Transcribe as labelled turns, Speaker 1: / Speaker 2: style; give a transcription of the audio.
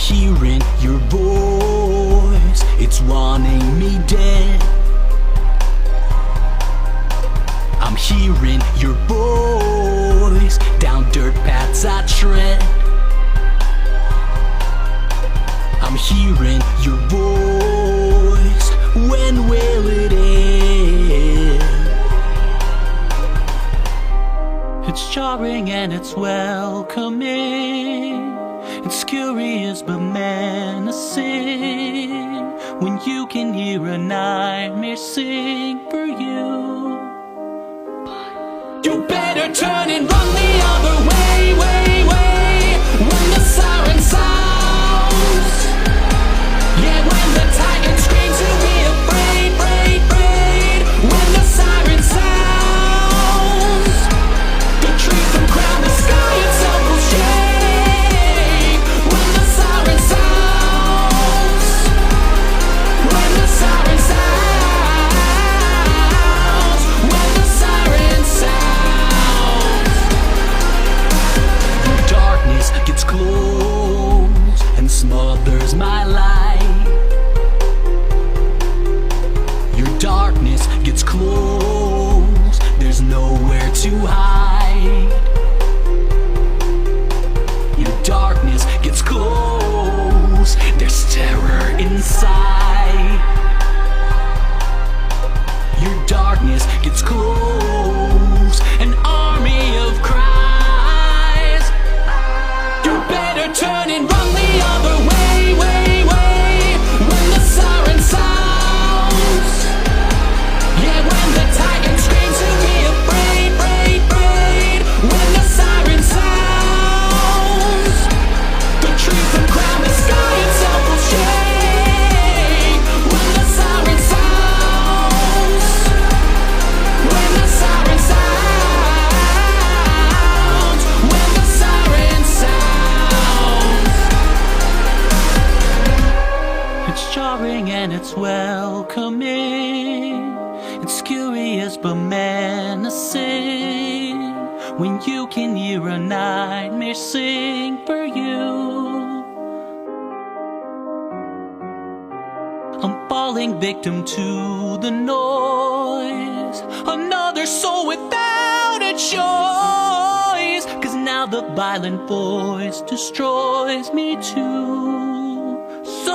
Speaker 1: hearing your voice, it's wanting me dead. I'm hearing your voice, down dirt paths I tread. I'm hearing your voice, when will it end? It's jarring and it's welcoming. It's curious but menacing, when you can hear a nightmare sing for you. You better turn and run the other way, way, way, when the siren sounds. Yeah, when the tiger screams, you'll be afraid, afraid, afraid, when the siren sounds. The trees will crown, the sky itself will shake, when the siren sounds. When the siren sounds. When the siren sounds. Your darkness gets close and smothers my light. Your darkness gets close, there's nowhere to hide. Your darkness gets close, there's terror inside. Your darkness gets close, an army of cries. You better turn and run the other way, way, way, when the siren sounds. Yeah, when the tiger screams, you'll be afraid, afraid, afraid, when the siren sounds. The trees will crown, the sky itself will shake, when the siren sounds. When the siren sounds. When the siren sounds. It's jarring and it's welcoming. It's curious but menacing, when you can hear a nightmare sing for you. I'm falling victim to the noise, another soul without a choice, 'cause now the violent voice destroys me too. So